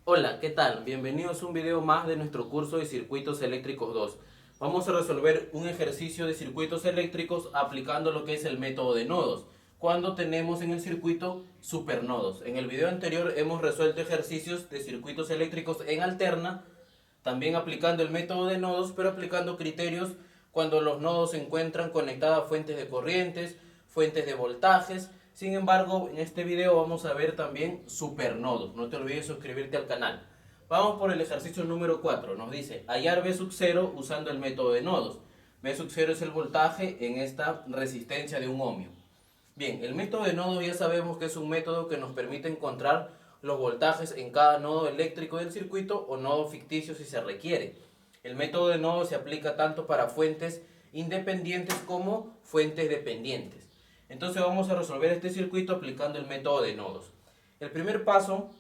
Hola, ¿qué tal? Bienvenidos a un video más de nuestro curso de Circuitos Eléctricos 2. Vamos a resolver un ejercicio de circuitos eléctricos aplicando lo que es el método de nodos, cuando tenemos en el circuito supernodos. En el video anterior hemos resuelto ejercicios de circuitos eléctricos en alterna, también aplicando el método de nodos, pero aplicando criterios cuando los nodos se encuentran conectados a fuentes de corrientes, fuentes de voltajes. Sin embargo, en este video vamos a ver también supernodos. No te olvides suscribirte al canal. Vamos por el ejercicio número 4. Nos dice hallar V sub 0 usando el método de nodos. V sub 0 es el voltaje en esta resistencia de un ohmio. Bien, el método de nodos ya sabemos que es un método que nos permite encontrar los voltajes en cada nodo eléctrico del circuito o nodo ficticio si se requiere. El método de nodos se aplica tanto para fuentes independientes como fuentes dependientes. Entonces vamos a resolver este circuito aplicando el método de nodos. El primer paso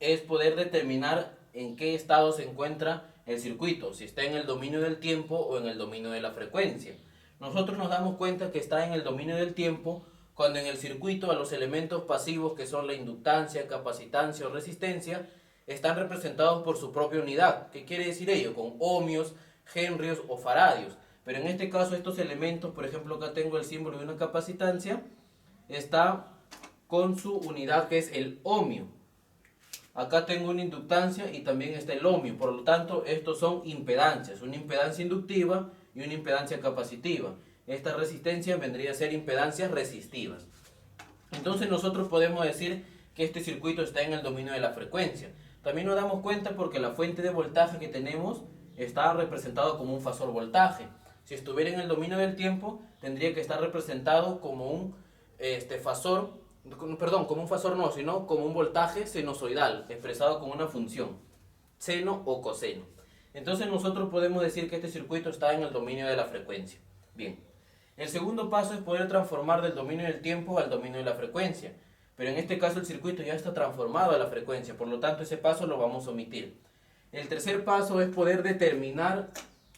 es poder determinar en qué estado se encuentra el circuito, si está en el dominio del tiempo o en el dominio de la frecuencia. Nosotros nos damos cuenta que está en el dominio del tiempo cuando en el circuito a los elementos pasivos que son la inductancia, capacitancia o resistencia están representados por su propia unidad. ¿Qué quiere decir ello? Con ohmios, henrios o faradios. Pero en este caso estos elementos, por ejemplo acá tengo el símbolo de una capacitancia, está con su unidad que es el ohmio. Acá tengo una inductancia y también está el ohmio. Por lo tanto, estos son impedancias. Una impedancia inductiva y una impedancia capacitiva. Esta resistencia vendría a ser impedancias resistivas. Entonces nosotros podemos decir que este circuito está en el dominio de la frecuencia. También nos damos cuenta porque la fuente de voltaje que tenemos está representado como un fasor voltaje. Si estuviera en el dominio del tiempo, tendría que estar representado como un fasor, perdón, como un fasor no, sino como un voltaje sinusoidal, expresado con una función, seno o coseno. Entonces nosotros podemos decir que este circuito está en el dominio de la frecuencia. Bien, el segundo paso es poder transformar del dominio del tiempo al dominio de la frecuencia. Pero en este caso el circuito ya está transformado a la frecuencia, por lo tanto ese paso lo vamos a omitir. El tercer paso es poder determinar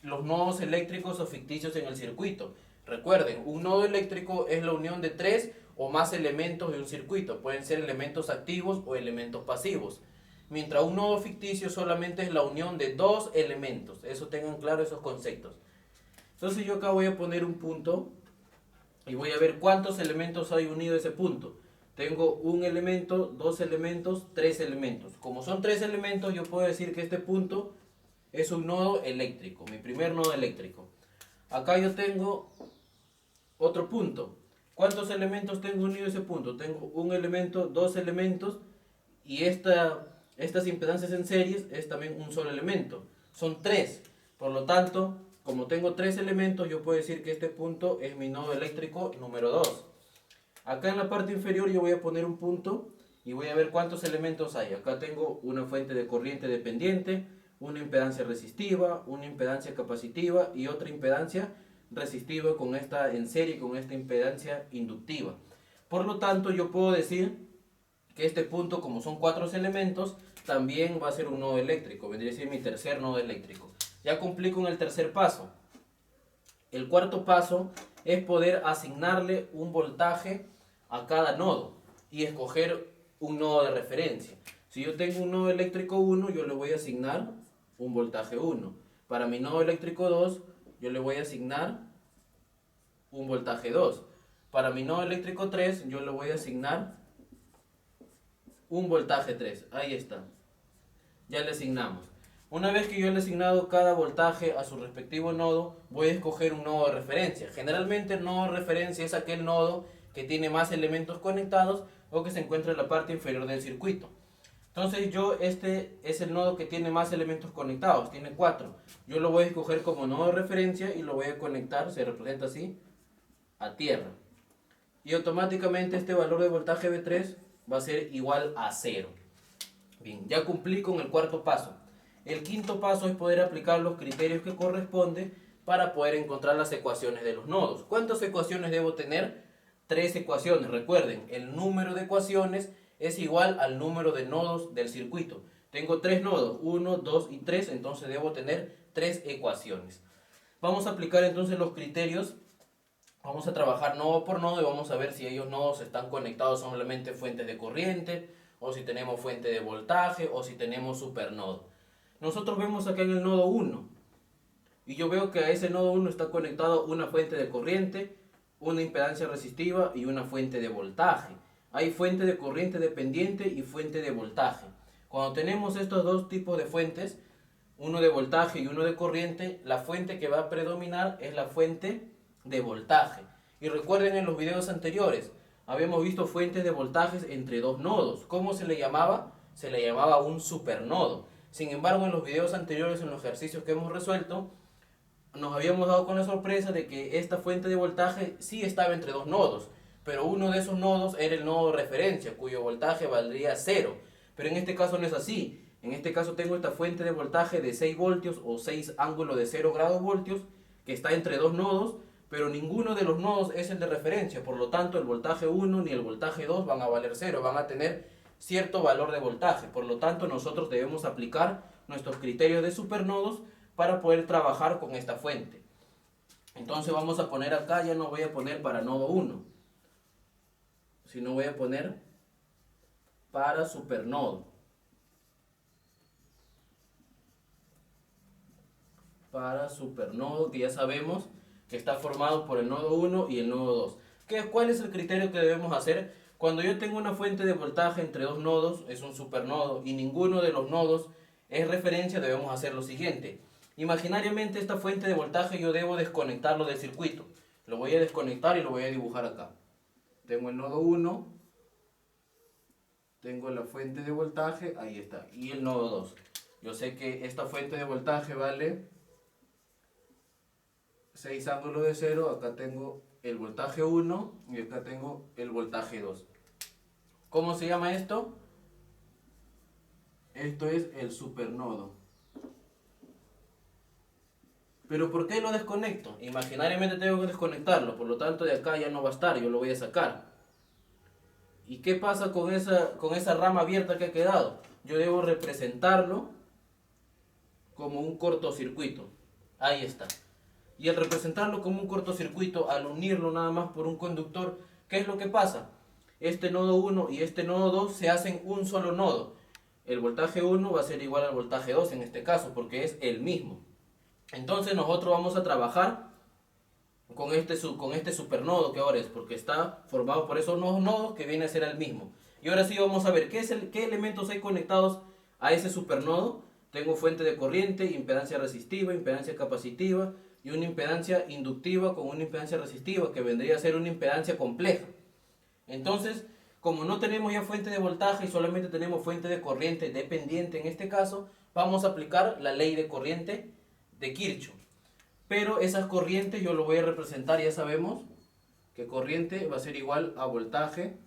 los nodos eléctricos o ficticios en el circuito. Recuerden, un nodo eléctrico es la unión de tres o más elementos de un circuito. Pueden ser elementos activos o elementos pasivos. Mientras un nodo ficticio solamente es la unión de dos elementos. Eso tengan claro esos conceptos. Entonces yo acá voy a poner un punto y voy a ver cuántos elementos hay unido a ese punto. Tengo un elemento, dos elementos, tres elementos. Como son tres elementos, yo puedo decir que este punto es un nodo eléctrico, mi primer nodo eléctrico. Acá yo tengo otro punto. ¿Cuántos elementos tengo unido a ese punto? Tengo un elemento, dos elementos y estas impedancias en series es también un solo elemento. Son tres. Por lo tanto, como tengo tres elementos, yo puedo decir que este punto es mi nodo eléctrico número 2. Acá en la parte inferior yo voy a poner un punto y voy a ver cuántos elementos hay. Acá tengo una fuente de corriente dependiente, una impedancia resistiva, una impedancia capacitiva y otra impedancia resistiva con esta en serie con esta impedancia inductiva. Por lo tanto, yo puedo decir que este punto, como son cuatro elementos, también va a ser un nodo eléctrico, vendría a ser mi tercer nodo eléctrico. Ya cumplí con el tercer paso. El cuarto paso es poder asignarle un voltaje a cada nodo y escoger un nodo de referencia. Si yo tengo un nodo eléctrico 1, yo le voy a asignar un voltaje 1. Para mi nodo eléctrico 2, yo le voy a asignar un voltaje 2. Para mi nodo eléctrico 3, yo le voy a asignar un voltaje 3. Ahí está. Ya le asignamos. Una vez que yo le he asignado cada voltaje a su respectivo nodo, voy a escoger un nodo de referencia. Generalmente el nodo de referencia es aquel nodo que tiene más elementos conectados o que se encuentra en la parte inferior del circuito. Entonces este es el nodo que tiene más elementos conectados, tiene 4. Yo lo voy a escoger como nodo de referencia y lo voy a conectar, se representa así, a tierra. Y automáticamente este valor de voltaje V3 va a ser igual a 0. Bien, ya cumplí con el cuarto paso. El quinto paso es poder aplicar los criterios que corresponden para poder encontrar las ecuaciones de los nodos. ¿Cuántas ecuaciones debo tener? 3 ecuaciones. Recuerden, el número de ecuaciones es igual al número de nodos del circuito. Tengo 3 nodos, 1, 2 y 3, entonces debo tener 3 ecuaciones. Vamos a aplicar entonces los criterios. Vamos a trabajar nodo por nodo y vamos a ver si ellos nodos están conectados solamente a fuentes de corriente o si tenemos fuente de voltaje, o si tenemos supernodo. Nosotros vemos acá en el nodo 1, y yo veo que a ese nodo 1 está conectado una fuente de corriente, una impedancia resistiva y una fuente de voltaje. Hay fuente de corriente dependiente y fuente de voltaje. Cuando tenemos estos dos tipos de fuentes, uno de voltaje y uno de corriente, la fuente que va a predominar es la fuente de voltaje. Y recuerden, en los videos anteriores habíamos visto fuentes de voltajes entre dos nodos. ¿Cómo se le llamaba? Se le llamaba un supernodo. Sin embargo, en los videos anteriores, en los ejercicios que hemos resuelto, nos habíamos dado con la sorpresa de que esta fuente de voltaje sí estaba entre dos nodos, pero uno de esos nodos era el nodo de referencia, cuyo voltaje valdría 0. Pero en este caso no es así. En este caso tengo esta fuente de voltaje de 6 voltios o 6 ángulos de 0 grados voltios, que está entre dos nodos, pero ninguno de los nodos es el de referencia. Por lo tanto, el voltaje 1 ni el voltaje 2 van a valer 0, van a tener cierto valor de voltaje. Por lo tanto, nosotros debemos aplicar nuestros criterios de supernodos para poder trabajar con esta fuente. Entonces vamos a poner acá, ya no voy a poner para nodo 1, sino voy a poner para supernodo. Para supernodo, que ya sabemos que está formado por el nodo 1 y el nodo 2. ¿Cuál es el criterio que debemos hacer? Cuando yo tengo una fuente de voltaje entre dos nodos, es un supernodo, y ninguno de los nodos es referencia, debemos hacer lo siguiente. Imaginariamente esta fuente de voltaje yo debo desconectarlo del circuito. Lo voy a desconectar y lo voy a dibujar acá. Tengo el nodo 1, tengo la fuente de voltaje, ahí está, y el nodo 2. Yo sé que esta fuente de voltaje vale 6 ángulos de 0, acá tengo el voltaje 1 y acá tengo el voltaje 2. ¿Cómo se llama esto? Esto es el supernodo. ¿Pero por qué lo desconecto? Imaginariamente tengo que desconectarlo, por lo tanto de acá ya no va a estar, yo lo voy a sacar. ¿Y qué pasa con esa rama abierta que ha quedado? Yo debo representarlo como un cortocircuito. Ahí está. Y al representarlo como un cortocircuito, al unirlo nada más por un conductor, ¿qué es lo que pasa? Este nodo 1 y este nodo 2 se hacen un solo nodo. El voltaje 1 va a ser igual al voltaje 2 en este caso, porque es el mismo. Entonces nosotros vamos a trabajar con este supernodo que ahora es, porque está formado por esos nodos que viene a ser el mismo. Y ahora sí vamos a ver qué elementos hay conectados a ese supernodo. Tengo fuente de corriente, impedancia resistiva, impedancia capacitiva y una impedancia inductiva con una impedancia resistiva, que vendría a ser una impedancia compleja. Entonces, como no tenemos ya fuente de voltaje y solamente tenemos fuente de corriente dependiente en este caso, vamos a aplicar la ley de corriente de Kirchhoff. Pero esas corrientes yo lo voy a representar, ya sabemos que corriente va a ser igual a voltaje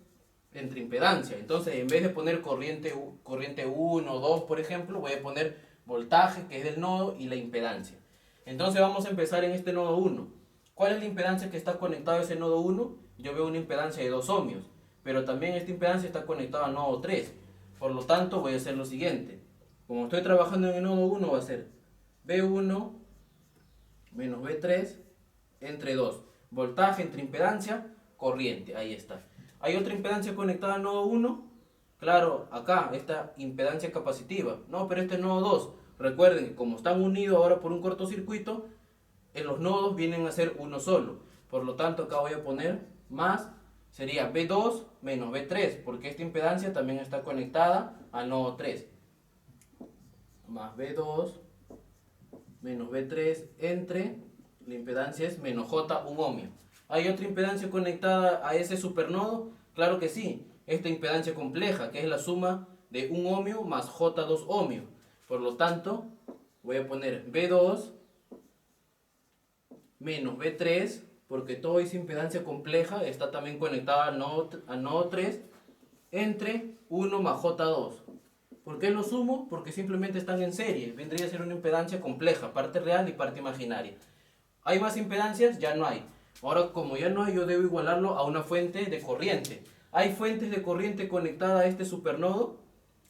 entre impedancia. Entonces, en vez de poner corriente 1 o 2, por ejemplo, voy a poner voltaje, que es del nodo, y la impedancia. Entonces vamos a empezar en este nodo 1. ¿Cuál es la impedancia que está conectada a ese nodo 1? Yo veo una impedancia de 2 ohmios, pero también esta impedancia está conectada al nodo 3. Por lo tanto, voy a hacer lo siguiente. Como estoy trabajando en el nodo 1, va a ser B1 menos B3 entre 2. Voltaje entre impedancia, corriente. Ahí está. ¿Hay otra impedancia conectada al nodo 1? Claro, acá, esta impedancia capacitiva. No, pero este es nodo 2. Recuerden que como están unidos ahora por un cortocircuito, en los nodos vienen a ser uno solo. Por lo tanto, acá voy a poner más, sería B2 menos B3, porque esta impedancia también está conectada al nodo 3. Más B2 menos B3 entre, la impedancia es menos J, 1 ohmio. ¿Hay otra impedancia conectada a ese supernodo? Claro que sí, esta impedancia compleja, que es la suma de 1 ohmio más J, 2 ohmio. Por lo tanto, voy a poner B2 menos B3, porque toda esa impedancia compleja está también conectada al nodo 3, entre 1 más J2. ¿Por qué lo sumo? Porque simplemente están en serie. Vendría a ser una impedancia compleja, parte real y parte imaginaria. ¿Hay más impedancias? Ya no hay. Ahora, como ya no hay, yo debo igualarlo a una fuente de corriente. ¿Hay fuentes de corriente conectadas a este supernodo?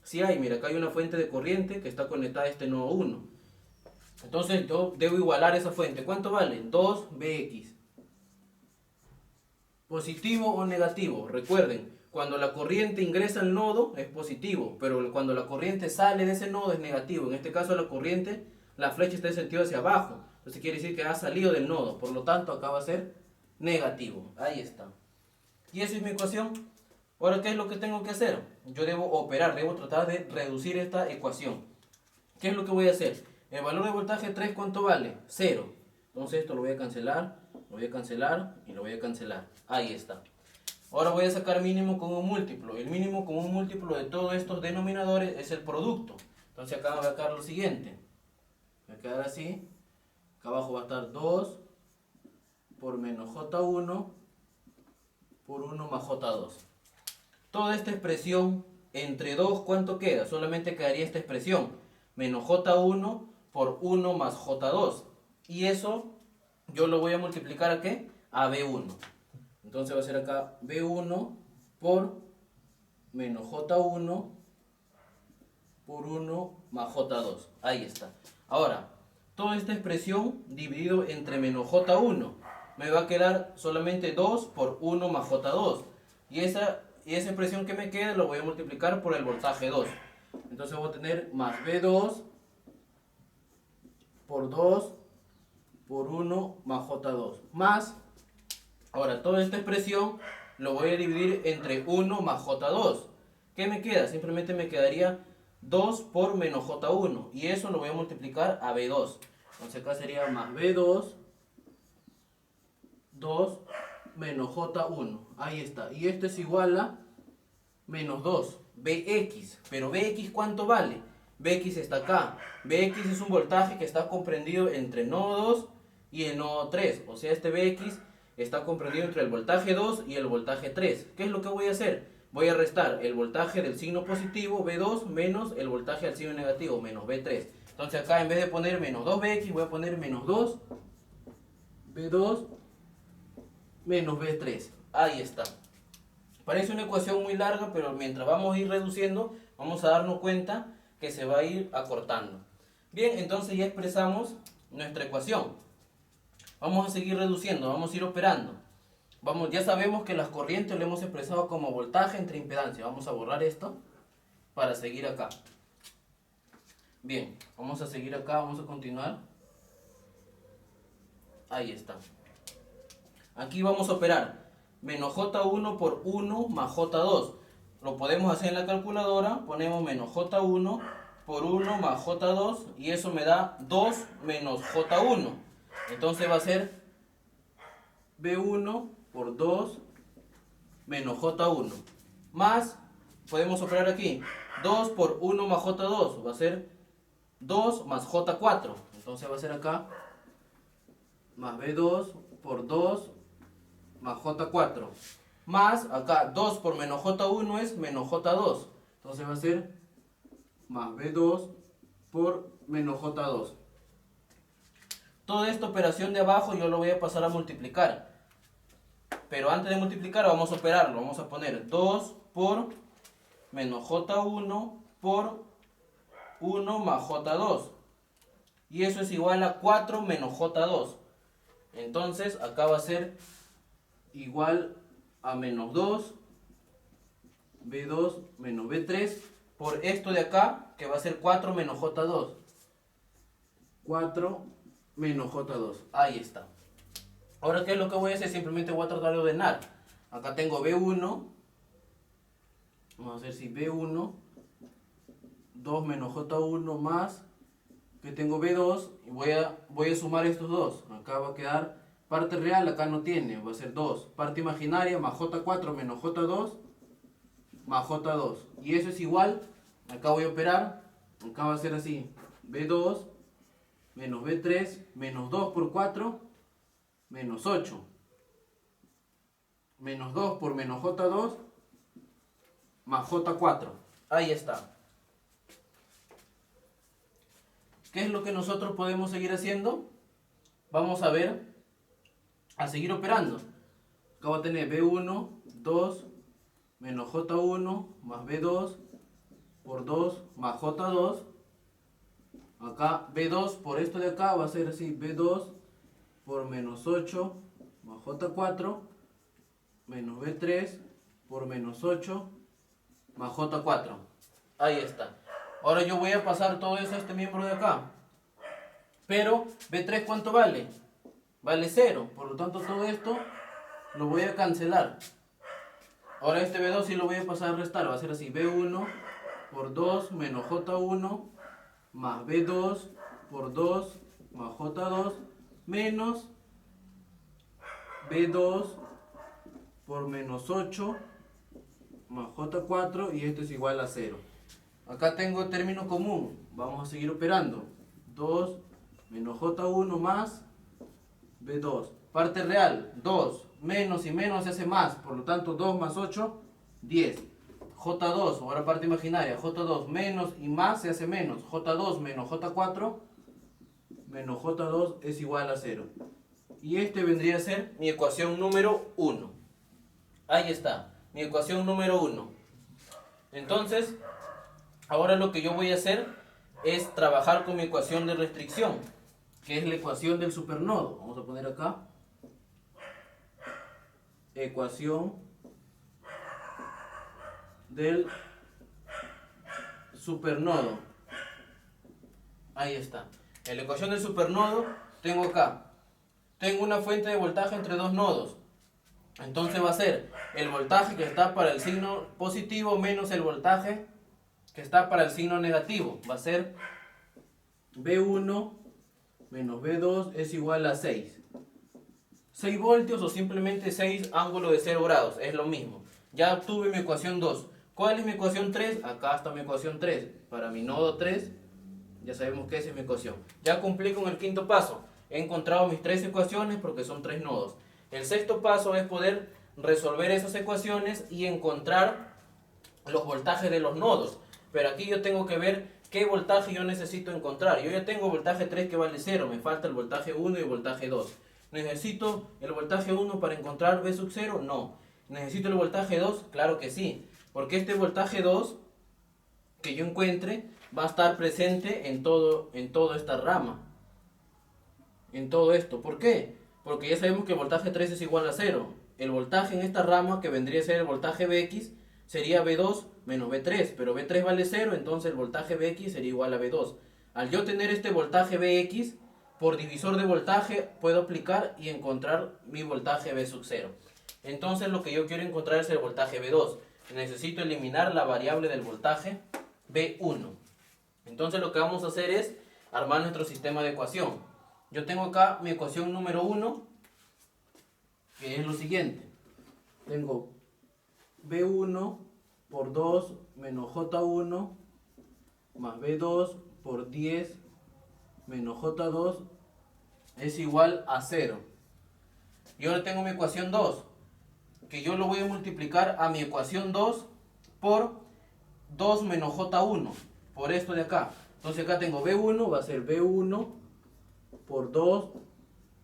Sí hay, mira, acá hay una fuente de corriente que está conectada a este nodo 1. Entonces yo debo igualar esa fuente. ¿Cuánto vale? 2Bx. ¿Positivo o negativo? Recuerden, Cuando la corriente ingresa al nodo es positivo, pero cuando la corriente sale de ese nodo es negativo. En este caso la corriente, la flecha está en sentido hacia abajo. Entonces quiere decir que ha salido del nodo. Por lo tanto acá va a ser negativo. Ahí está. Y esa es mi ecuación. Ahora, ¿qué es lo que tengo que hacer? Yo debo operar, debo tratar de reducir esta ecuación. ¿Qué es lo que voy a hacer? El valor de voltaje 3, ¿cuánto vale? 0. Entonces esto lo voy a cancelar, lo voy a cancelar y lo voy a cancelar. Ahí está. Ahora voy a sacar mínimo común múltiplo. El mínimo común múltiplo de todos estos denominadores es el producto. Entonces acá voy a sacar lo siguiente. Va a quedar así. Acá abajo va a estar 2 por menos J1 por 1 más J2. Toda esta expresión entre 2, ¿cuánto queda? Solamente quedaría esta expresión. Menos J1 por 1 más J2. Y eso yo lo voy a multiplicar ¿a qué? A B1. Entonces va a ser acá B1 por menos J1 por 1 más J2. Ahí está. Ahora, toda esta expresión dividido entre menos J1 me va a quedar solamente 2 por 1 más J2. Y esa expresión que me queda lo voy a multiplicar por el voltaje 2. Entonces voy a tener más B2 por 2 por 1 más J2. Más, ahora toda esta expresión lo voy a dividir entre 1 más J2. ¿Qué me queda? Simplemente me quedaría 2 por menos J1. Y eso lo voy a multiplicar a B2. Entonces acá sería más B2, 2 menos J1. Ahí está. Y esto es igual a menos 2. Bx. Pero Bx ¿cuánto vale? Bx está acá. Bx es un voltaje que está comprendido entre nodo 2 y el nodo 3. O sea, este Bx está comprendido entre el voltaje 2 y el voltaje 3. ¿Qué es lo que voy a hacer? Voy a restar el voltaje del signo positivo, B2, menos el voltaje del signo negativo, menos B3. Entonces acá en vez de poner menos 2Bx, voy a poner menos 2 B2 menos B3. Ahí está. Parece una ecuación muy larga, pero mientras vamos a ir reduciendo, vamos a darnos cuenta que se va a ir acortando. Bien, entonces ya expresamos nuestra ecuación. Vamos a seguir reduciendo, vamos a ir operando. Ya sabemos que las corrientes lo hemos expresado como voltaje entre impedancia. Vamos a borrar esto para seguir acá. Bien, vamos a seguir acá, vamos a continuar. Ahí está. Aquí vamos a operar menos J1 por 1 más J2. Lo podemos hacer en la calculadora. Ponemos menos J1 por 1 más J2 y eso me da 2 menos J1. Entonces va a ser B1 por 2 menos J1. Más, podemos operar aquí, 2 por 1 más J2. Va a ser 2 más J4. Entonces va a ser acá más B2 por 2 más J4. Más acá 2 por menos J1 es menos J2. Entonces va a ser más B2 por menos J2. Toda esta operación de abajo yo lo voy a pasar a multiplicar. Pero antes de multiplicar vamos a operarlo. Vamos a poner 2 por menos J1 por 1 más J2. Y eso es igual a 4 menos J2. Entonces acá va a ser igual a menos 2 B2 menos B3 por esto de acá que va a ser 4 menos J2. 4 menos J2. Ahí está. Ahora, ¿qué es lo que voy a hacer? Simplemente voy a tratar de ordenar. Acá tengo B1. Vamos a hacer si B1 2 menos J1 más que tengo B2 y voy a sumar estos dos. Acá va a quedar parte real, acá no tiene, va a ser 2. Parte imaginaria más J4 menos J2 más J2. Y eso es igual, acá voy a operar, acá va a ser así, B2 menos B3 menos 2 por 4 menos 8. Menos 2 por menos J2 más J4. Ahí está. ¿Qué es lo que nosotros podemos seguir haciendo? Vamos a ver, a seguir operando. Acá va a tener B1, 2, menos J1, más B2, por 2, más J2. Acá B2 por esto de acá va a ser así, B2 por menos 8, más J4, menos B3, por menos 8 más J4. Ahí está. Ahora yo voy a pasar todo eso a este miembro de acá. Pero B3 ¿cuánto vale? Vale 0. Por lo tanto todo esto lo voy a cancelar. Ahora este B2 sí lo voy a pasar a restar. Va a ser así. B1 por 2 menos J1 más B2 por 2 más J2 menos B2 por menos 8 más J4 y esto es igual a 0. Acá tengo término común. Vamos a seguir operando. 2 menos J1 más B2. Parte real. 2 menos y menos se hace más. Por lo tanto 2 más 8, 10. J2, ahora parte imaginaria. J2 menos y más se hace menos. J2 menos J4 menos J2 es igual a 0. Y este vendría a ser mi ecuación número 1. Ahí está, mi ecuación número 1. Entonces, ahora lo que yo voy a hacer es trabajar con mi ecuación de restricción, que es la ecuación del supernodo. Vamos a poner acá. Ecuación del supernodo. Ahí está. En la ecuación del supernodo tengo acá. Tengo una fuente de voltaje entre dos nodos. Entonces va a ser el voltaje que está para el signo positivo menos el voltaje que está para el signo negativo. Va a ser B1 menos B2 es igual a 6. 6 voltios o simplemente 6 ángulos de 0 grados. Es lo mismo. Ya obtuve mi ecuación 2. ¿Cuál es mi ecuación 3? Acá está mi ecuación 3. Para mi nodo 3, ya sabemos que esa es mi ecuación. Ya cumplí con el quinto paso. He encontrado mis 3 ecuaciones porque son 3 nodos. El sexto paso es poder resolver esas ecuaciones y encontrar los voltajes de los nodos. Pero aquí yo tengo que ver qué voltaje yo necesito encontrar. Yo ya tengo voltaje 3 que vale 0. Me falta el voltaje 1 y el voltaje 2. ¿Necesito el voltaje 1 para encontrar B sub 0? No. ¿Necesito el voltaje 2? Claro que sí. Porque este voltaje 2 que yo encuentre va a estar presente en toda esta rama. En todo esto. ¿Por qué? Porque ya sabemos que el voltaje 3 es igual a 0. El voltaje en esta rama, que vendría a ser el voltaje Bx, sería B2 menos B3. Pero B3 vale 0, entonces el voltaje Bx sería igual a B2. Al yo tener este voltaje Bx, por divisor de voltaje puedo aplicar y encontrar mi voltaje B sub 0. Entonces lo que yo quiero encontrar es el voltaje B2. Necesito eliminar la variable del voltaje B1. Entonces lo que vamos a hacer es armar nuestro sistema de ecuación. Yo tengo acá mi ecuación número 1, que es lo siguiente. Tengo B1 por 2 menos J1 más B2 por 10 menos J2 es igual a 0. Y ahora tengo mi ecuación 2, que yo lo voy a multiplicar a mi ecuación 2 por 2 menos J1, por esto de acá. Entonces acá tengo B1, va a ser B1 por 2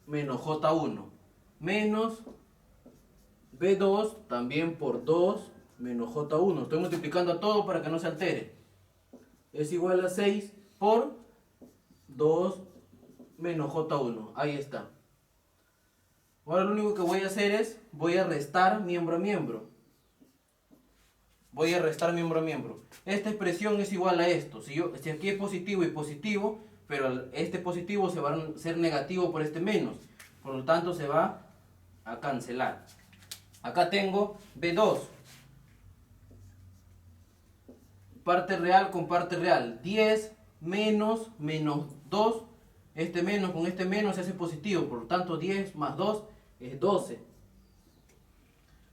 menos J1 menos B2 también por 2 menos J1. Estoy multiplicando a todo para que no se altere. Es igual a 6 por 2 menos J1. Ahí está. Ahora lo único que voy a hacer es, voy a restar miembro a miembro. Voy a restar miembro a miembro. Esta expresión es igual a esto. Si aquí es positivo y positivo, pero este positivo se va a ser negativo por este menos. Por lo tanto se va a cancelar. Acá tengo B2. Parte real con parte real. 10 menos 2. Este menos con este menos se hace positivo. Por lo tanto 10 más 2 es 12.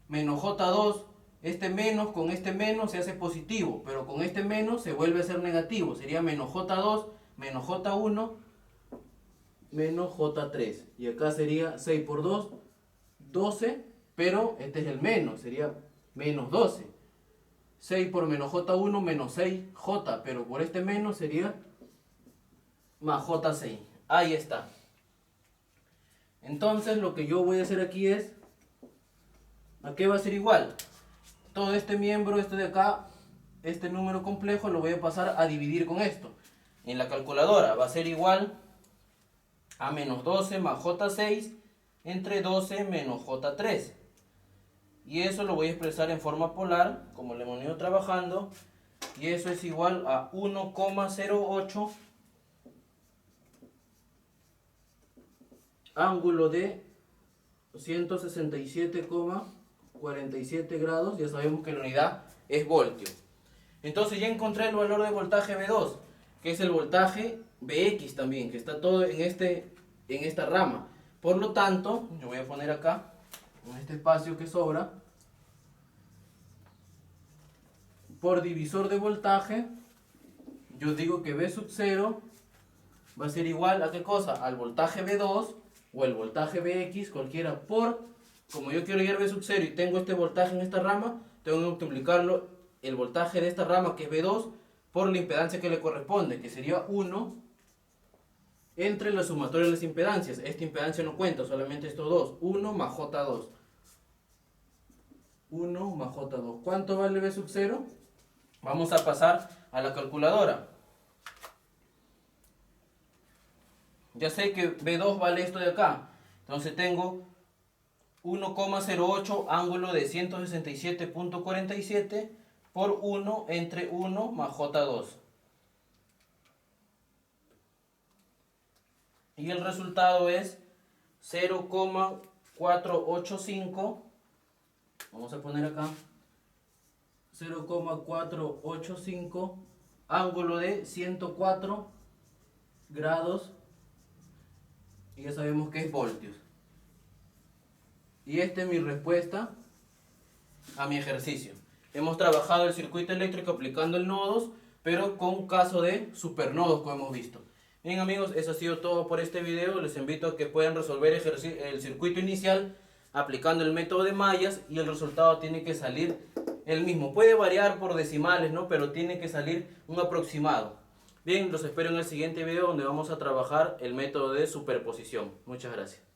Menos J2. Este menos con este menos se hace positivo. Pero con este menos se vuelve a ser negativo. Sería menos J2 menos J1 menos J3. Y acá sería 6 por 2, 12. Pero este es el menos. Sería menos 12. 6 por menos J1 menos 6J. Pero por este menos sería más J6. Ahí está. Entonces lo que yo voy a hacer aquí es, ¿a qué va a ser igual? Todo este miembro, este de acá, este número complejo lo voy a pasar a dividir con esto. En la calculadora va a ser igual a menos 12 más J6 entre 12 menos J3. y eso lo voy a expresar en forma polar, como le hemos venido trabajando, y eso es igual a 1,08 ángulo de 167,47 grados. Ya sabemos que la unidad es voltio. Entonces ya encontré el valor de voltaje V2, que es el voltaje Vx también, que está todo en esta rama. Por lo tanto, yo voy a poner acá, en este espacio que sobra, por divisor de voltaje, yo digo que V sub 0 va a ser igual a ¿qué cosa? Al voltaje V2 o el voltaje Vx, cualquiera, como yo quiero hallar V sub 0 y tengo este voltaje en esta rama, tengo que multiplicarlo, el voltaje de esta rama, que es V2, por la impedancia que le corresponde, que sería 1 entre la sumatoria de las impedancias. Esta impedancia no cuenta, solamente estos dos, 1 más J2. 1 más J2. ¿Cuánto vale V sub 0? Vamos a pasar a la calculadora. Ya sé que V2 vale esto de acá. Entonces tengo 1,08 ángulo de 167,47 por 1 entre 1 más J2. Y el resultado es 0,485. Vamos a poner acá 0,485 ángulo de 104 grados. Y ya sabemos que es voltios. Y esta es mi respuesta a mi ejercicio. Hemos trabajado el circuito eléctrico aplicando el nodos, pero con un caso de supernodos, como hemos visto. Bien amigos, eso ha sido todo por este video. Les invito a que puedan resolver el circuito inicial aplicando el método de mallas y el resultado tiene que salir el mismo. Puede variar por decimales, ¿no? Pero tiene que salir un aproximado. Bien, los espero en el siguiente video donde vamos a trabajar el método de superposición. Muchas gracias.